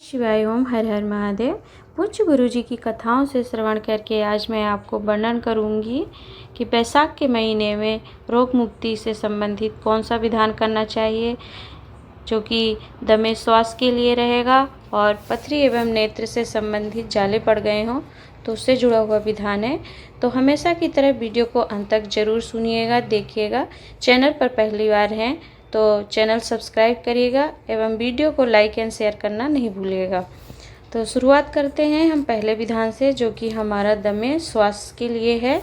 शिवाय ओम हर हर महादेव। पूज्य गुरु जी की कथाओं से श्रवण करके आज मैं आपको वर्णन करूंगी कि बैसाख के महीने में रोग मुक्ति से संबंधित कौन सा विधान करना चाहिए, जो कि दमे श्वास के लिए रहेगा और पथरी एवं नेत्र से संबंधित जाले पड़ गए हों तो उससे जुड़ा हुआ विधान है। तो हमेशा की तरह वीडियो को अंत तक जरूर सुनिएगा, देखिएगा। चैनल पर पहली बार हैं तो चैनल सब्सक्राइब करिएगा एवं वीडियो को लाइक एंड शेयर करना नहीं भूलिएगा। तो शुरुआत करते हैं हम पहले विधान से, जो कि हमारा दमे श्वास के लिए है।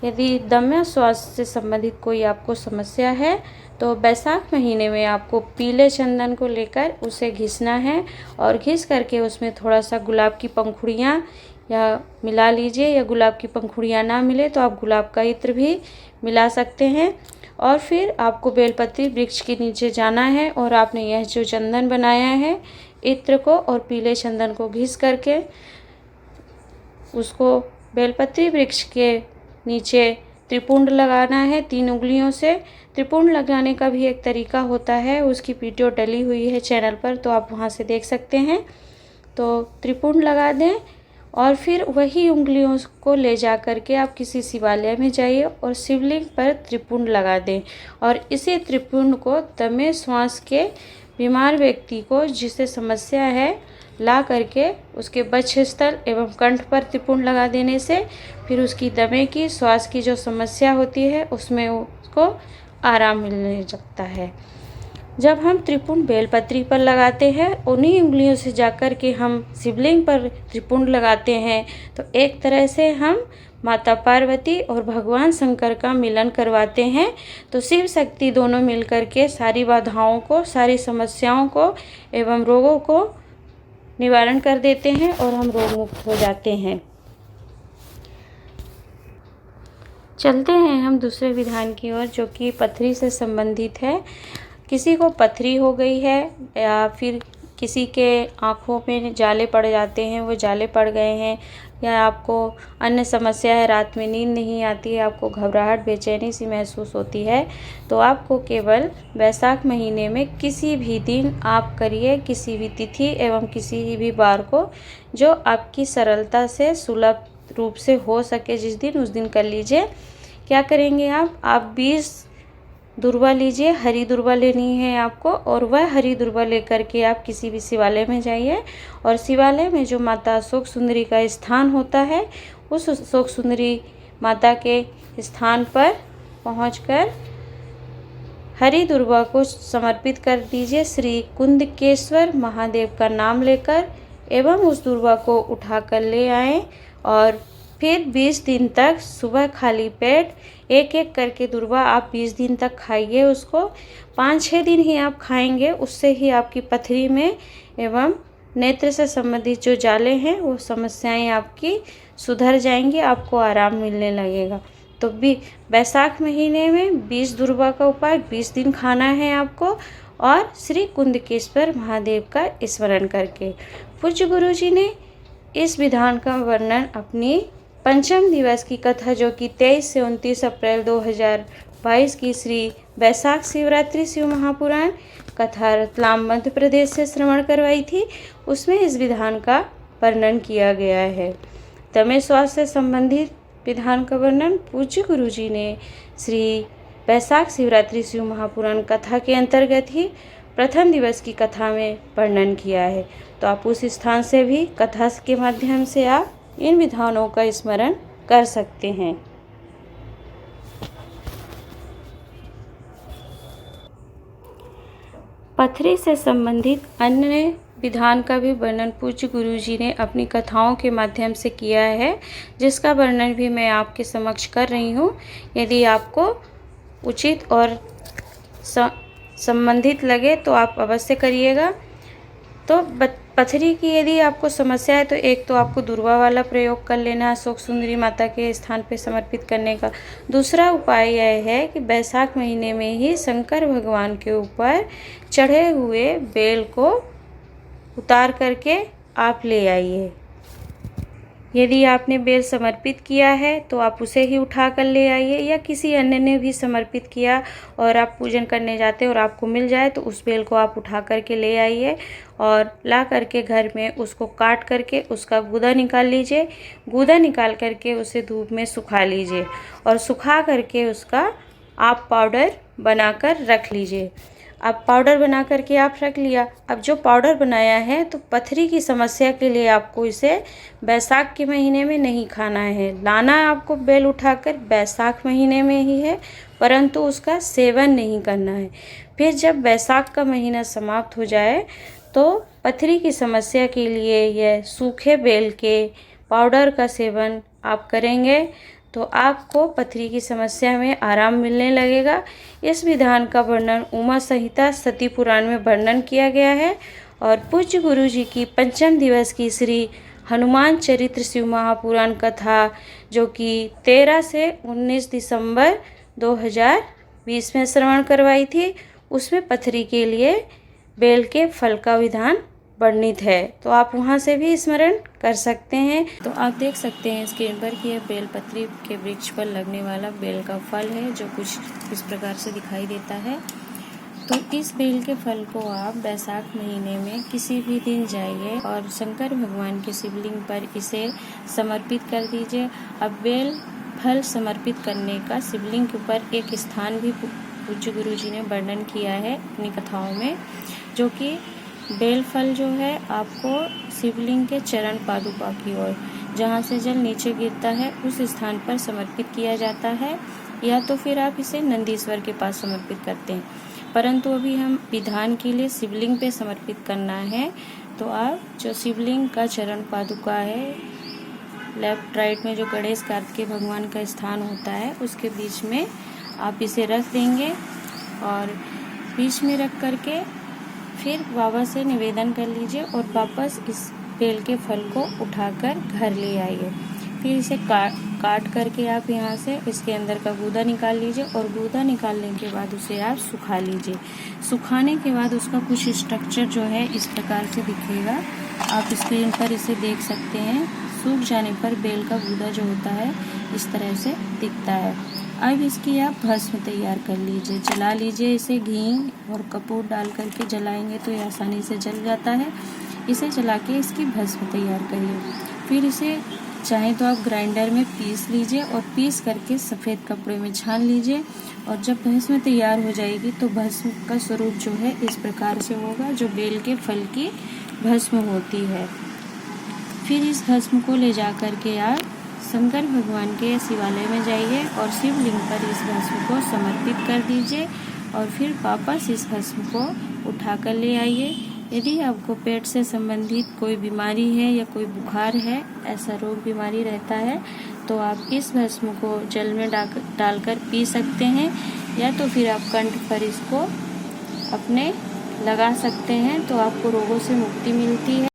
यदि दमे श्वास से संबंधित कोई आपको समस्या है तो बैसाख महीने में आपको पीले चंदन को लेकर उसे घिसना है और घिस करके उसमें थोड़ा सा गुलाब की पंखुड़ियाँ या मिला लीजिए, या गुलाब की पंखुड़ियाँ ना मिले तो आप गुलाब का इत्र भी मिला सकते हैं। और फिर आपको बेलपत्री वृक्ष के नीचे जाना है और आपने यह जो चंदन बनाया है, इत्र को और पीले चंदन को घिस करके उसको बेलपत्री वृक्ष के नीचे त्रिपुंड लगाना है 3 उंगलियों से। त्रिपुंड लगाने का भी एक तरीका होता है, उसकी वीडियो डली हुई है चैनल पर, तो आप वहां से देख सकते हैं। तो त्रिपुंड लगा दें और फिर वही उंगलियों को ले जा कर के आप किसी शिवालय में जाइए और शिवलिंग पर त्रिपुंड लगा दें। और इसी त्रिपुंड को दमे श्वास के बीमार व्यक्ति को जिसे समस्या है ला करके उसके वक्षस्थल एवं कंठ पर त्रिपुंड लगा देने से फिर उसकी दमे की श्वास की जो समस्या होती है उसमें उसको आराम मिलने लगता है। जब हम त्रिपुंड बेलपत्री पर लगाते हैं, उन्हीं उंगलियों से जाकर के हम शिवलिंग पर त्रिपुंड लगाते हैं, तो एक तरह से हम माता पार्वती और भगवान शंकर का मिलन करवाते हैं। तो शिव शक्ति दोनों मिलकर के सारी बाधाओं को, सारी समस्याओं को एवं रोगों को निवारण कर देते हैं और हम रोग मुक्त हो जाते हैं। चलते हैं हम दूसरे विधान की ओर, जो कि पथरी से संबंधित है। किसी को पथरी हो गई है या फिर किसी के आँखों में जाले पड़ जाते हैं, वो जाले पड़ गए हैं, या आपको अन्य समस्या है, रात में नींद नहीं आती है, आपको घबराहट बेचैनी सी महसूस होती है, तो आपको केवल बैसाख महीने में किसी भी दिन आप करिए, किसी भी तिथि एवं किसी भी बार को जो आपकी सरलता से सुलभ रूप से हो सके, जिस दिन उस दिन कर लीजिए। क्या करेंगे आप 20 दुर्वा लीजिए, हरी दुर्वा लेनी है आपको, और वह हरी दुर्वा लेकर के आप किसी भी शिवालय में जाइए और शिवालय में जो माता अशोक सुंदरी का स्थान होता है, उस अशोक सुंदरी माता के स्थान पर पहुंचकर हरी दुर्वा को समर्पित कर दीजिए श्री कुंदकेश्वर महादेव का नाम लेकर, एवं उस दुर्वा को उठाकर ले आएं और फिर 20 दिन तक सुबह खाली पेट एक एक करके दुर्वा आप 20 दिन तक खाइए। उसको 5-6 दिन ही आप खाएंगे, उससे ही आपकी पथरी में एवं नेत्र से संबंधित जो जाले हैं वो समस्याएं आपकी सुधर जाएंगी, आपको आराम मिलने लगेगा। तो भी बैसाख महीने में 20 दुर्वा का उपाय 20 दिन खाना है आपको, और श्री कुंदकेश्वर महादेव का स्मरण करके। पूज्य गुरु जी ने इस विधान का वर्णन अपनी पंचम दिवस की कथा, जो कि 23 से 29 अप्रैल 2022 की श्री बैसाख शिवरात्रि शिव महापुराण कथा रतलाम मध्य प्रदेश से श्रवण करवाई थी, उसमें इस विधान का वर्णन किया गया है। दमे श्वास से संबंधित विधान का वर्णन पूज्य गुरु जी ने श्री बैसाख शिवरात्रि शिव महापुराण कथा के अंतर्गत ही प्रथम दिवस की कथा में वर्णन किया है। तो आप उस स्थान से भी कथा के माध्यम से आप इन विधानों का स्मरण कर सकते हैं। पथरी से संबंधित अन्य विधान का भी वर्णन पूज्य गुरु जी ने अपनी कथाओं के माध्यम से किया है, जिसका वर्णन भी मैं आपके समक्ष कर रही हूँ। यदि आपको उचित और संबंधित लगे तो आप अवश्य करिएगा। तो पथरी की यदि आपको समस्या है तो एक तो आपको दुर्वा वाला प्रयोग कर लेना अशोक सुंदरी माता के स्थान पे समर्पित करने का। दूसरा उपाय यह है कि बैसाख महीने में ही शंकर भगवान के ऊपर चढ़े हुए बेल को उतार करके आप ले आइए। यदि आपने बेल समर्पित किया है तो आप उसे ही उठा कर ले आइए, या किसी अन्य ने भी समर्पित किया और आप पूजन करने जाते और आपको मिल जाए तो उस बेल को आप उठा करके ले आइए और ला करके घर में उसको काट करके उसका गूदा निकाल लीजिए। गूदा निकाल करके उसे धूप में सुखा लीजिए और सुखा करके उसका आप पाउडर बनाकर रख लीजिए। अब पाउडर बना करके आप रख लिया। अब जो पाउडर बनाया है तो पथरी की समस्या के लिए आपको इसे बैसाख के महीने में नहीं खाना है। लाना आपको बेल उठाकर बैसाख महीने में ही है, परंतु उसका सेवन नहीं करना है। फिर जब बैसाख का महीना समाप्त हो जाए तो पथरी की समस्या के लिए यह सूखे बेल के पाउडर का सेवन आप करेंगे तो आपको पथरी की समस्या में आराम मिलने लगेगा। इस विधान का वर्णन उमा संहिता सती पुराण में वर्णन किया गया है और पूज्य गुरु जी की पंचम दिवस की श्री हनुमान चरित्र शिव महापुराण कथा जो कि 13 से 19 दिसंबर 2020 में श्रवण करवाई थी, उसमें पथरी के लिए बेल के फल का विधान वर्णित है, तो आप वहां से भी स्मरण कर सकते हैं। तो आप देख सकते हैं स्क्रीन पर कि यह बेलपत्री के वृक्ष पर लगने वाला बेल का फल है जो कुछ इस प्रकार से दिखाई देता है। तो इस बेल के फल को आप बैसाख महीने में किसी भी दिन जाइए और शंकर भगवान के शिवलिंग पर इसे समर्पित कर दीजिए। अब बेल फल समर्पित करने का शिवलिंग के ऊपर एक स्थान भी पूज्य गुरु जी ने वर्णन किया है अपनी कथाओं में, जो कि बेल फल जो है आपको शिवलिंग के चरण पादुका की ओर जहाँ से जल नीचे गिरता है उस स्थान पर समर्पित किया जाता है, या तो फिर आप इसे नंदीश्वर के पास समर्पित करते हैं। परंतु अभी हम विधान के लिए शिवलिंग पे समर्पित करना है, तो आप जो शिवलिंग का चरण पादुका है लेफ्ट राइट में जो गणेश कार्तिकेय भगवान का स्थान होता है उसके बीच में आप इसे रख देंगे और बीच में रख करके फिर बाबा से निवेदन कर लीजिए और वापस इस बेल के फल को उठाकर घर ले आइए। फिर इसे काट करके आप यहाँ से इसके अंदर का गूदा निकाल लीजिए और गूदा निकालने के बाद उसे आप सुखा लीजिए। सुखाने के बाद उसका कुछ स्ट्रक्चर जो है इस प्रकार से दिखेगा, आप स्क्रीन पर इसे देख सकते हैं। सूख जाने पर बेल का गूदा जो होता है इस तरह से दिखता है। अब इसकी आप भस्म तैयार कर लीजिए, जला लीजिए इसे। घी और कपूर डाल करके जलाएंगे तो ये आसानी से जल जाता है। इसे जला के इसकी भस्म तैयार करिए। फिर इसे चाहे तो आप ग्राइंडर में पीस लीजिए और पीस करके सफ़ेद कपड़े में छान लीजिए और जब भस्म तैयार हो जाएगी तो भस्म का स्वरूप जो है इस प्रकार से होगा, जो बेल के फल की भस्म होती है। फिर इस भस्म को ले जा करके आप शंकर भगवान के शिवालय में जाइए और शिवलिंग पर इस भस्म को समर्पित कर दीजिए और फिर वापस इस भस्म को उठा कर ले आइए। यदि आपको पेट से संबंधित कोई बीमारी है या कोई बुखार है, ऐसा रोग बीमारी रहता है, तो आप इस भस्म को जल में डालकर पी सकते हैं, या तो फिर आप कंठ पर इसको अपने लगा सकते हैं, तो आपको रोगों से मुक्ति मिलती है।